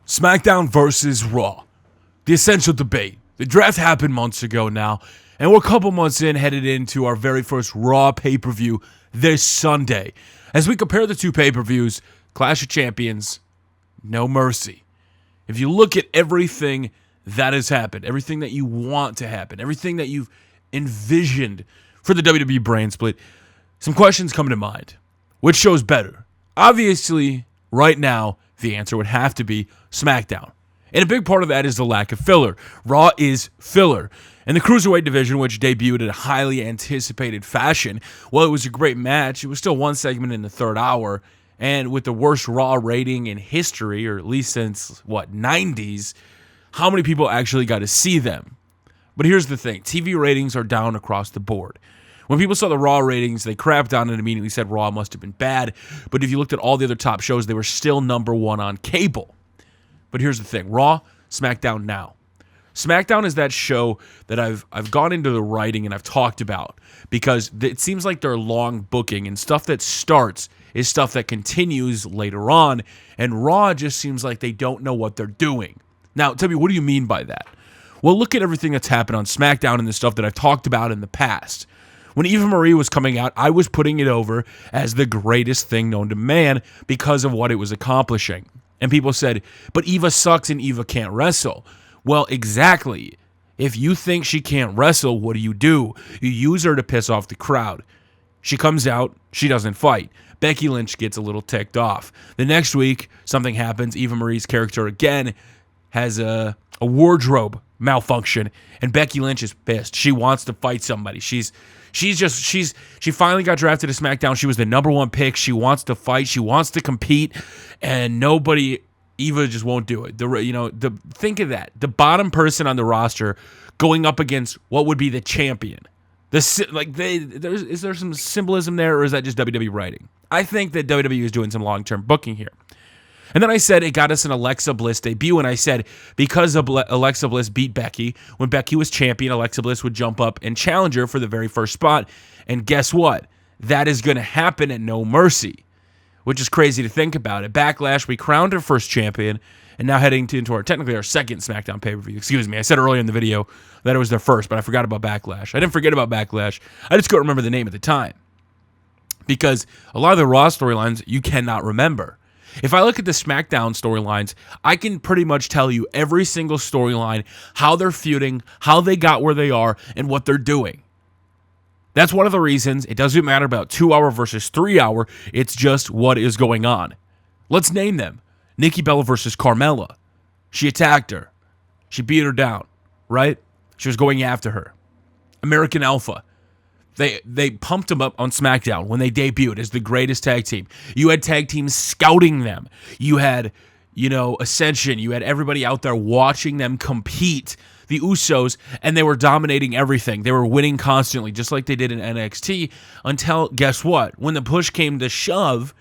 SmackDown versus Raw. The essential debate. The draft happened months ago now, and we're a couple months in, headed into our very first Raw pay-per-view this Sunday. As we compare the two pay-per-views, Clash of Champions, no mercy. If you look at everything that has happened, everything that you want to happen, everything that you've envisioned for the WWE brand split, some questions come to mind. Which show's better? Obviously, right now, the answer would have to be SmackDown. And a big part of that is the lack of filler. Raw is filler. And the Cruiserweight division, which debuted in a highly anticipated fashion, well, it was a great match. It was still one segment in the third hour. And with the worst Raw rating in history, or at least since, 90s, how many people actually got to see them? But here's the thing. TV ratings are down across the board. When people saw the Raw ratings, they crapped on it and immediately said Raw must have been bad. But if you looked at all the other top shows, they were still number one on cable. But here's the thing. Raw, SmackDown now. SmackDown is that show that I've gone into the writing and I've talked about because it seems like they're long booking, and stuff that starts is stuff that continues later on, and Raw just seems like they don't know what they're doing. Now, Tubby, what do you mean by that? Well, look at everything that's happened on SmackDown and the stuff that I've talked about in the past. When Eva Marie was coming out, I was putting it over as the greatest thing known to man because of what it was accomplishing. And people said, but Eva sucks and Eva can't wrestle. Well, exactly. If you think she can't wrestle, what do? You use her to piss off the crowd. She comes out, she doesn't fight. Becky Lynch gets a little ticked off. The next week, something happens. Eva Marie's character again has a wardrobe malfunction, and Becky Lynch is pissed. She wants to fight somebody. She finally got drafted to SmackDown. She was the number one pick. She wants to fight. She wants to compete, and Eva just won't do it. Think of that. The bottom person on the roster going up against what would be the champion. Is there some symbolism there, or is that just WWE writing? I think that WWE is doing some long-term booking here. And then I said it got us an Alexa Bliss debut, and I said because Alexa Bliss beat Becky, when Becky was champion, Alexa Bliss would jump up and challenge her for the very first spot. And guess what? That is going to happen at No Mercy, which is crazy to think about. At Backlash, we crowned our first champion, and now heading into technically our second SmackDown pay-per-view. Excuse me, I said earlier in the video that it was their first, but I forgot about Backlash. I didn't forget about Backlash. I just couldn't remember the name at the time because a lot of the Raw storylines you cannot remember. If I look at the SmackDown storylines, I can pretty much tell you every single storyline, how they're feuding, how they got where they are, and what they're doing. That's one of the reasons it doesn't matter about 2 hour versus 3 hour. It's just what is going on. Let's name them. Nikki Bella versus Carmella. She attacked her. She beat her down, right? She was going after her. American Alpha. They pumped them up on SmackDown when they debuted as the greatest tag team. You had tag teams scouting them. You had, Ascension. You had everybody out there watching them compete. The Usos, and they were dominating everything. They were winning constantly, just like they did in NXT, until, guess what? When the push came to shove,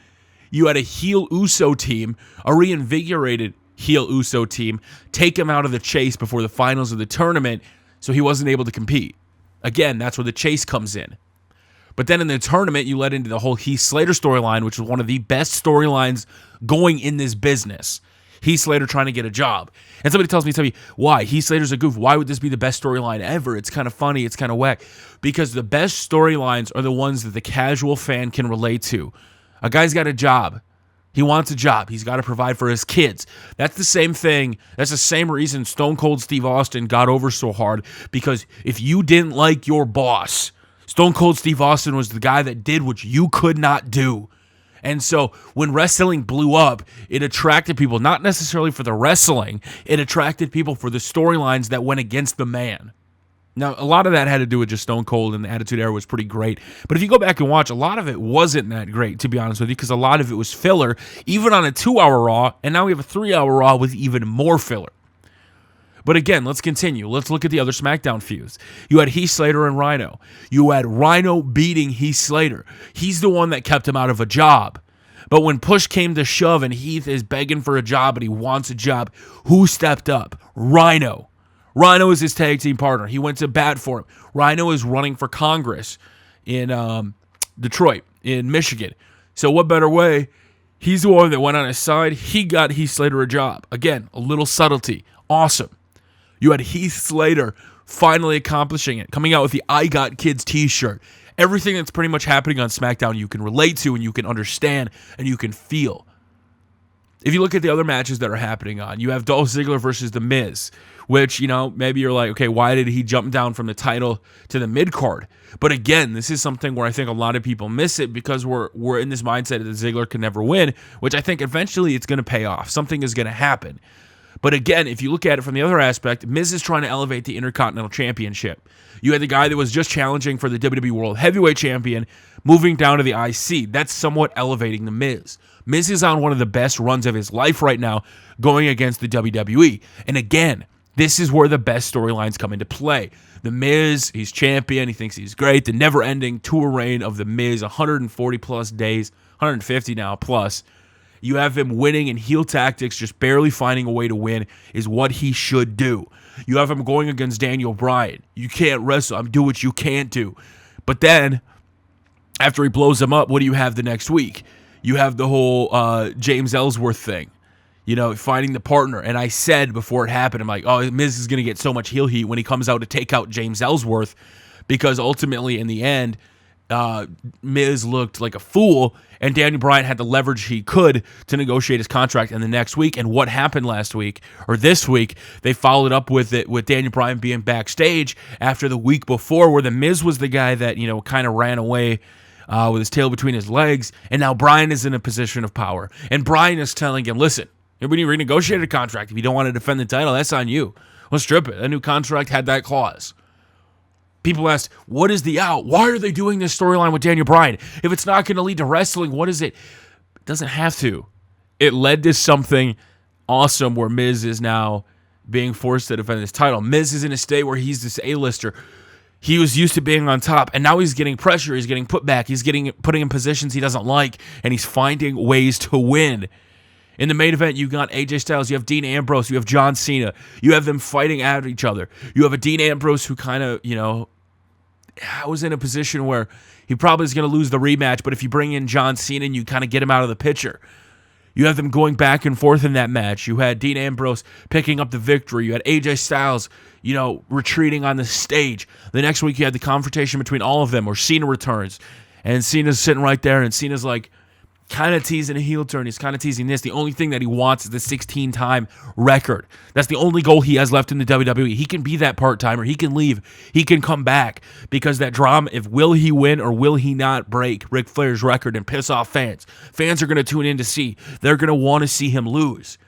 you had a heel Uso team, a reinvigorated heel Uso team, take him out of the chase before the finals of the tournament, so he wasn't able to compete. Again, that's where the chase comes in. But then in the tournament, you led into the whole Heath Slater storyline, which was one of the best storylines going in this business. Heath Slater trying to get a job. And somebody tells me, why? Heath Slater's a goof. Why would this be the best storyline ever? It's kind of funny. It's kind of whack. Because the best storylines are the ones that the casual fan can relate to. A guy's got a job. He wants a job. He's got to provide for his kids. That's the same thing. That's the same reason Stone Cold Steve Austin got over so hard. Because if you didn't like your boss, Stone Cold Steve Austin was the guy that did what you could not do. And so when wrestling blew up, it attracted people, not necessarily for the wrestling. It attracted people for the storylines that went against the man. Now, a lot of that had to do with just Stone Cold, and the Attitude Era was pretty great. But if you go back and watch, a lot of it wasn't that great, to be honest with you, because a lot of it was filler, even on a 2 hour Raw, and now we have a 3 hour Raw with even more filler. But again, let's continue. Let's look at the other SmackDown feuds. You had Heath Slater and Rhino. You had Rhino beating Heath Slater. He's the one that kept him out of a job. But when push came to shove and Heath is begging for a job and he wants a job, who stepped up? Rhino. Rhino is his tag team partner. He went to bat for him. Rhino is running for Congress in Detroit, in Michigan. So what better way? He's the one that went on his side. He got Heath Slater a job. Again, a little subtlety. Awesome. You had Heath Slater finally accomplishing it, coming out with the I Got Kids t-shirt. Everything that's pretty much happening on SmackDown you can relate to and you can understand and you can feel. If you look at the other matches that are happening on, you have Dolph Ziggler versus The Miz, which, maybe you're like, okay, why did he jump down from the title to the mid-card? But again, this is something where I think a lot of people miss it because we're in this mindset that Ziggler can never win, which I think eventually it's going to pay off. Something is going to happen. But again, if you look at it from the other aspect, Miz is trying to elevate the Intercontinental Championship. You had the guy that was just challenging for the WWE World Heavyweight Champion moving down to the IC. That's somewhat elevating the Miz. Miz is on one of the best runs of his life right now going against the WWE. And again, this is where the best storylines come into play. The Miz, he's champion. He thinks he's great. The never-ending tour reign of the Miz, 140-plus days, 150 now plus. You have him winning in heel tactics, just barely finding a way to win is what he should do. You have him going against Daniel Bryan. You can't wrestle. I'm doing what you can't do. But then, after he blows him up, what do you have the next week? You have the whole James Ellsworth thing, finding the partner. And I said before it happened, I'm like, oh, Miz is going to get so much heel heat when he comes out to take out James Ellsworth because ultimately in the end, Miz looked like a fool, and Daniel Bryan had the leverage he could to negotiate his contract in the next week. And what happened last week, or this week, they followed up with it with Daniel Bryan being backstage after the week before where the Miz was the guy that, kind of ran away with his tail between his legs, and now Bryan is in a position of power. And Bryan is telling him, listen, when you renegotiated a contract, if you don't want to defend the title, that's on you. Well, strip it. A new contract had that clause. People asked, what is the out? Why are they doing this storyline with Daniel Bryan? If it's not going to lead to wrestling, what is it? It doesn't have to. It led to something awesome where Miz is now being forced to defend his title. Miz is in a state where he's this A-lister. He was used to being on top, and now he's getting pressure. He's getting put back. He's getting putting in positions he doesn't like, and he's finding ways to win. In the main event, you got AJ Styles, you have Dean Ambrose, you have John Cena. You have them fighting at each other. You have a Dean Ambrose who kind of, was in a position where he probably is going to lose the rematch, but if you bring in John Cena and you kind of get him out of the picture. You have them going back and forth in that match. You had Dean Ambrose picking up the victory. You had AJ Styles, retreating on the stage. The next week, you had the confrontation between all of them where Cena returns. And Cena's sitting right there, and Cena's like, kind of teasing a heel turn. He's kind of teasing this. The only thing that he wants is the 16-time record. That's the only goal he has left in the WWE. He can be that part-timer. He can leave. He can come back because that drama, will he win or will he not break Ric Flair's record and piss off fans? Fans are going to tune in to see. They're going to want to see him lose.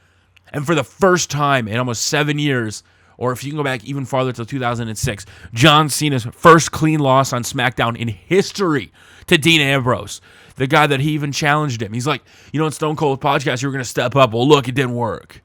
And for the first time in almost 7 years, or if you can go back even farther to 2006, John Cena's first clean loss on SmackDown in history to Dean Ambrose. The guy that he even challenged him. He's like, in Stone Cold podcast, you were going to step up. Well, look, it didn't work.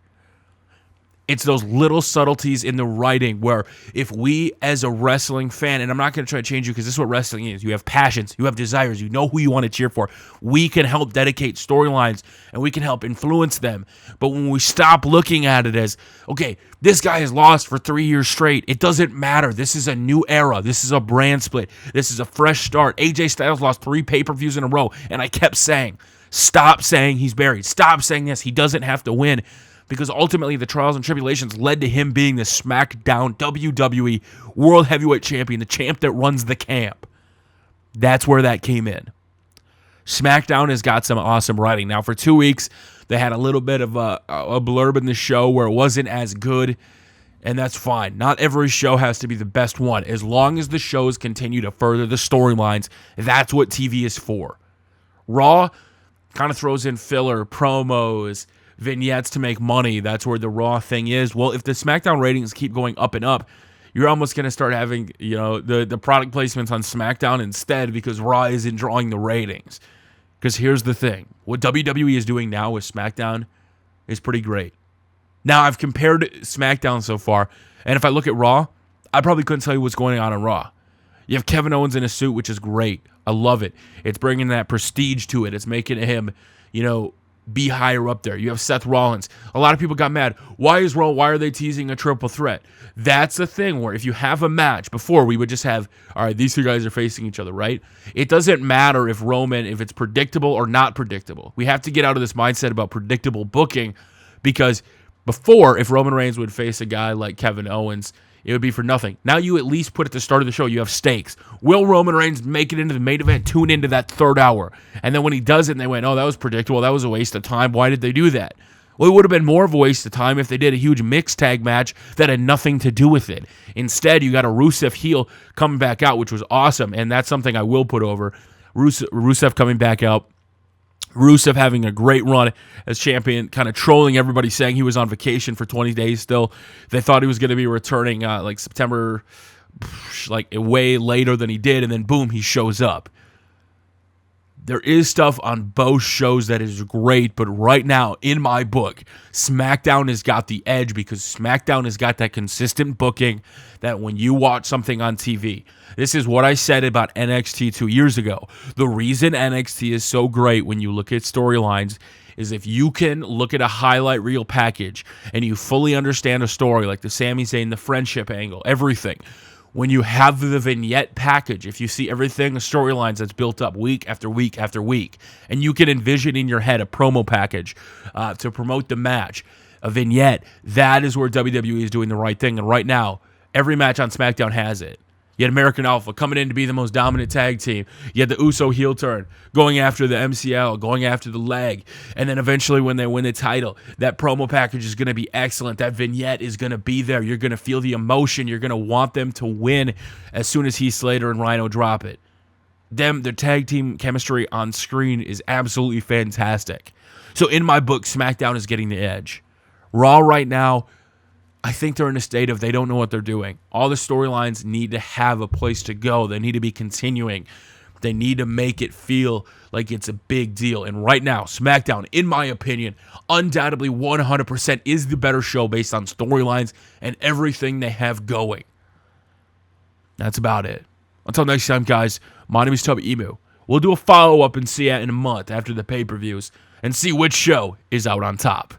It's those little subtleties in the writing where if we as a wrestling fan, and I'm not going to try to change you because this is what wrestling is. You have passions. You have desires. You know who you want to cheer for. We can help dedicate storylines and we can help influence them. But when we stop looking at it as, okay, this guy has lost for 3 years straight. It doesn't matter. This is a new era. This is a brand split. This is a fresh start. AJ Styles lost 3 pay-per-views in a row. And I kept saying, stop saying he's buried. Stop saying this. He doesn't have to win. Because ultimately the trials and tribulations led to him being the SmackDown WWE World Heavyweight Champion, the champ that runs the camp. That's where that came in. SmackDown has got some awesome writing. Now, for 2 weeks, they had a little bit of a blurb in the show where it wasn't as good, and that's fine. Not every show has to be the best one. As long as the shows continue to further the storylines, that's what TV is for. Raw kind of throws in filler, promos, vignettes to make money. That's where the Raw thing is. Well, if the SmackDown ratings keep going up and up, you're almost going to start having, the product placements on SmackDown instead because Raw isn't drawing the ratings. Because here's the thing. What WWE is doing now with SmackDown is pretty great. Now, I've compared SmackDown so far, and if I look at Raw, I probably couldn't tell you what's going on in Raw. You have Kevin Owens in a suit, which is great. I love it. It's bringing that prestige to it. It's making him, be higher up there. You have Seth Rollins. A lot of people got mad. Why are they teasing a triple threat? That's the thing where if you have a match, before we would just have, all right, these two guys are facing each other, right? It doesn't matter if it's predictable or not predictable. We have to get out of this mindset about predictable booking, because before, if Roman Reigns would face a guy like Kevin Owens, it would be for nothing. Now you at least put at the start of the show, you have stakes. Will Roman Reigns make it into the main event? Tune into that third hour. And then when he does it and they went, oh, that was predictable. That was a waste of time. Why did they do that? Well, it would have been more of a waste of time if they did a huge mixed tag match that had nothing to do with it. Instead, you got a Rusev heel coming back out, which was awesome. And that's something I will put over. Rusev coming back out. Rusev having a great run as champion, kind of trolling everybody, saying he was on vacation for 20 days still. They thought he was going to be returning like September, like way later than he did, and then boom, he shows up. There is stuff on both shows that is great, but right now, in my book, SmackDown has got the edge because SmackDown has got that consistent booking that when you watch something on TV, this is what I said about NXT 2 years ago. The reason NXT is so great when you look at storylines is if you can look at a highlight reel package and you fully understand a story, like the Sami Zayn, the friendship angle, everything. When you have the vignette package, if you see everything, the storylines that's built up week after week after week, and you can envision in your head a promo package to promote the match, a vignette, that is where WWE is doing the right thing. And right now, every match on SmackDown has it. You had American Alpha coming in to be the most dominant tag team. You had the Uso heel turn, going after the MCL, going after the leg. And then eventually when they win the title, that promo package is going to be excellent. That vignette is going to be there. You're going to feel the emotion. You're going to want them to win as soon as Heath Slater and Rhino drop it. Their tag team chemistry on screen is absolutely fantastic. So in my book, SmackDown is getting the edge. Raw right now, I think they're in a state of they don't know what they're doing. All the storylines need to have a place to go. They need to be continuing. They need to make it feel like it's a big deal. And right now, SmackDown, in my opinion, undoubtedly 100% is the better show based on storylines and everything they have going. That's about it. Until next time, guys, my name is Tubby Emu. We'll do a follow-up and see you in a month after the pay-per-views and see which show is out on top.